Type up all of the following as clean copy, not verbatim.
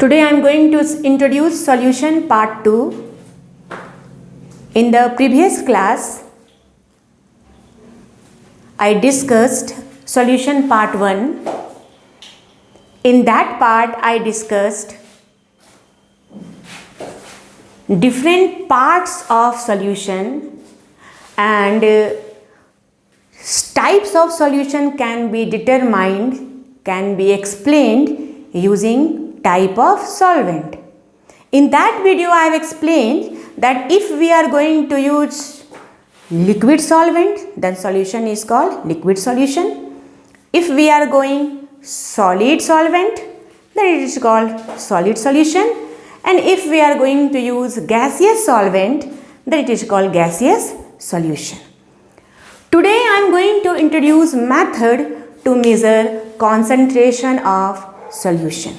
Today I am going to introduce solution part 2. In the previous class, I discussed solution part 1. In that part, I discussed different parts of solution and types of solution can be determined, can be explained using type of solvent. In that video, I have explained that if we are going to use liquid solvent, then solution is called liquid solution. If we are going solid solvent, then it is called solid solution. And if we are going to use gaseous solvent, then it is called gaseous solution. Today I am going to introduce method to measure concentration of solution.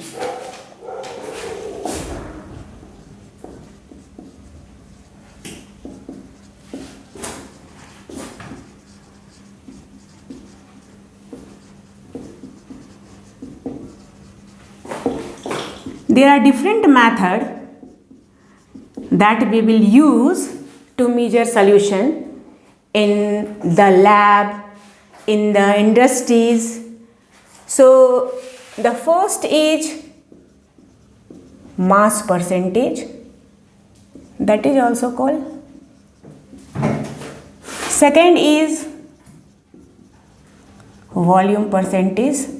There are different methods that we will use to measure solution in the lab, in the industries. So, the first is mass percentage, that is also called. Second is volume percentage.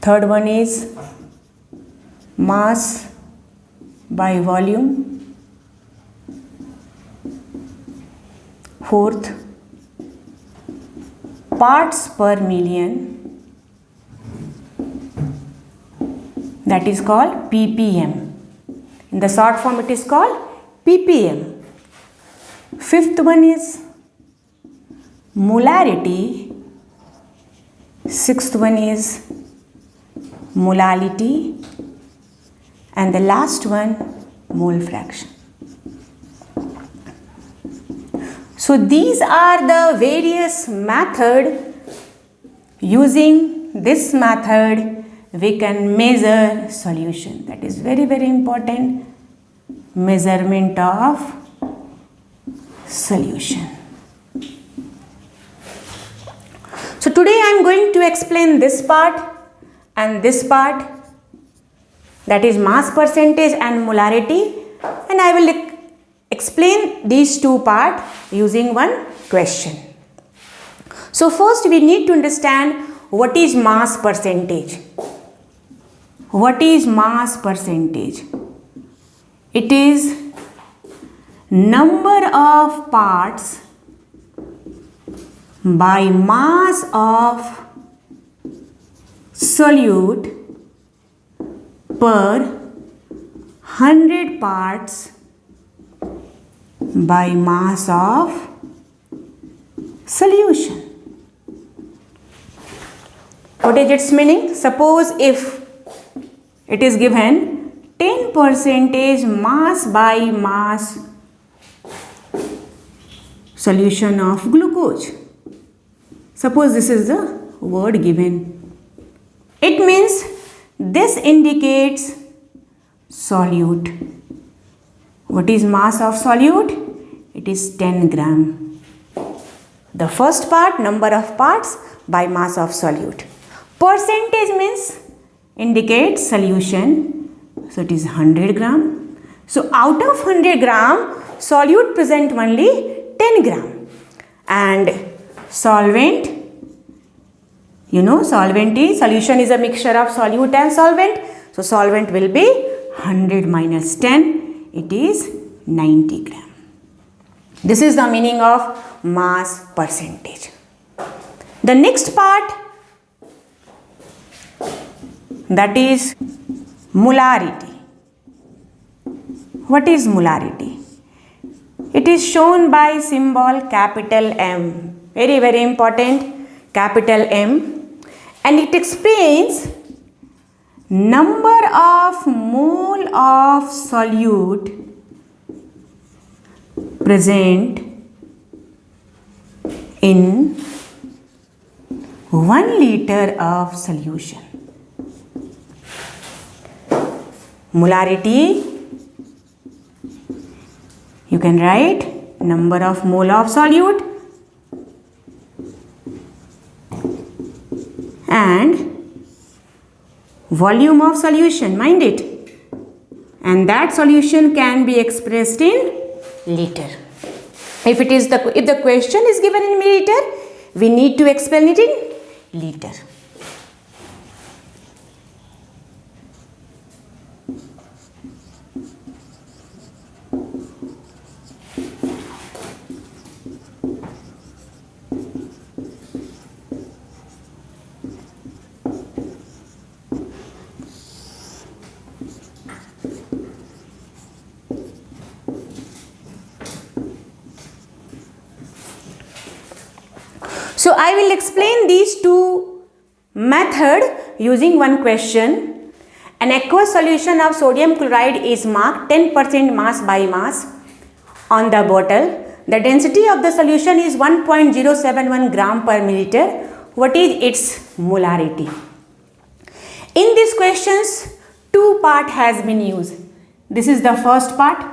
Third one is mass by volume. Fourth, parts per million, that is called ppm. In the short form it is called ppm. Fifth one is molarity. Sixth one is molality, and the last one mole fraction. So these are the various methods. Using this method we can measure solution. That is very important, measurement of solution. So today I am going to explain this part and this part, that is mass percentage and molarity, and I will explain these two parts using one question. So first we need to understand what is mass percentage. What is mass percentage? It is number of parts by mass of solute per 100 parts by mass of solution. What is its meaning? Suppose if it is given 10% mass by mass solution of glucose. Suppose this is the word given. It means this indicates solute. What is mass of solute? It is 10 gram. The first part, number of parts by mass of solute. Percentage means indicates solution. So it is 100 gram. So out of 100 gram, solute present only 10 gram. And solvent, you know, solution is a mixture of solute and solvent. So solvent will be 100 minus 10. It is 90 gram. This is the meaning of mass percentage. The next part, that is molarity. What is molarity? It is shown by symbol capital M. Very important, capital M. And it explains number of mole of solute present in 1 liter of solution. molarity, you can write number of mole of solute, and volume of solution, mind it, and that solution can be expressed in liter. If the question is given in milliliter, we need to explain it in liter. So I will explain these two methods using one question. An aqueous solution of sodium chloride is marked 10% mass by mass on the bottle. The density of the solution is 1.071 gram per milliliter. What is its molarity? In these questions, two part has been used. This is the first part.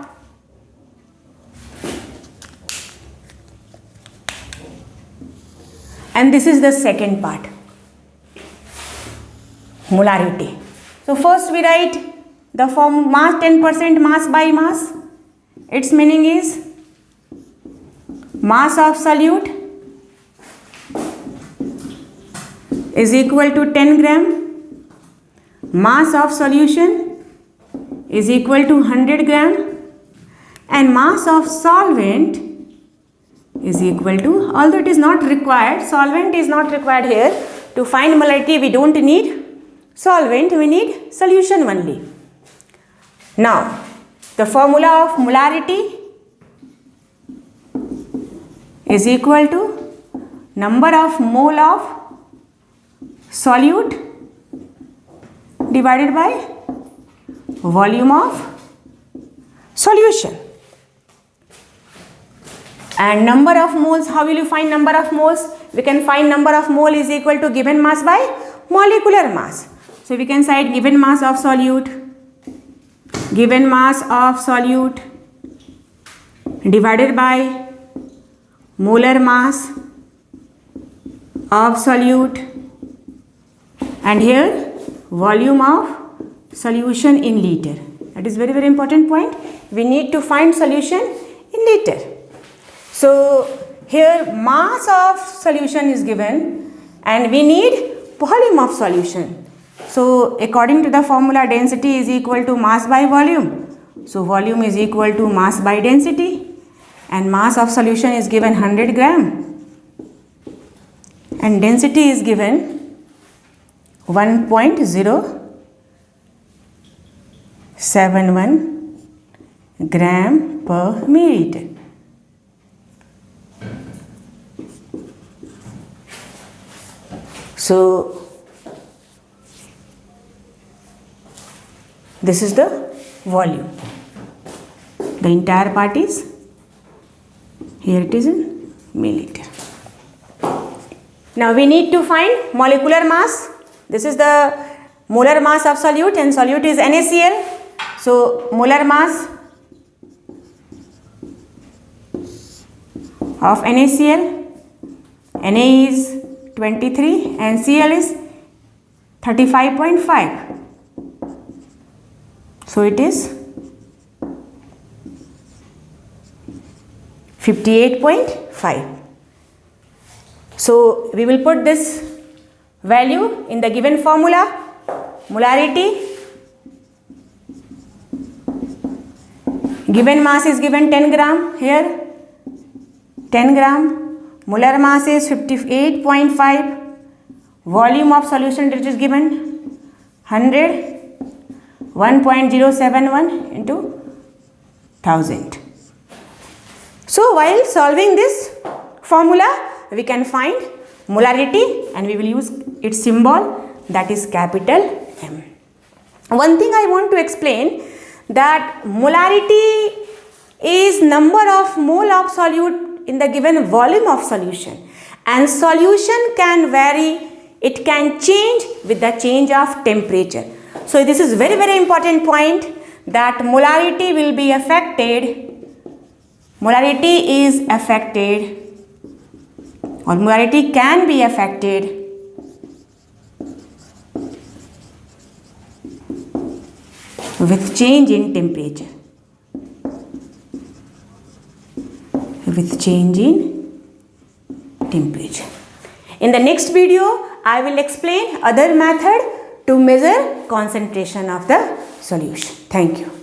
And this is the second part, molarity. So first we write the form mass 10% mass by mass. Its meaning is mass of solute is equal to 10 gram. Mass of solution is equal to 100 gram. And mass of solvent is equal to, although it is not required, solvent is not required here. To find molarity, we don't need solvent, we need solution only. Now, the formula of molarity is equal to number of mole of solute divided by volume of solution. And number of moles, how will you find number of moles? We can find number of mole is equal to given mass by molecular mass. So we can cite given mass of solute divided by molar mass of solute, and here volume of solution in liter. That is very important point. We need to find solution in liter. So here mass of solution is given and we need volume of solution. So according to the formula, density is equal to mass by volume. So volume is equal to mass by density, and mass of solution is given 100 gram and density is given 1.071 gram per milliliter. So this is the volume. The entire part is, here it is in milliliter. Now we need to find molecular mass. This is the molar mass of solute, and solute is NaCl. So molar mass of NaCl, Na is 23 and Cl is 35.5. So it is 58.5. So we will put this value in the given formula. Molarity, given mass is given 10 gram, here 10 gram. Molar mass is 58.5. Volume of solution which is given 100. 1.071 into 1000. So while solving this formula, we can find molarity and we will use its symbol, that is capital M. One thing I want to explain, that molarity is number of mole of solute in the given volume of solution, and solution can vary, it can change with the change of temperature. So this is very, very important point, that molarity will be affected, molarity is affected, or molarity can be affected with change in temperature. With change in temperature. In the next video, I will explain other method to measure concentration of the solution. Thank you.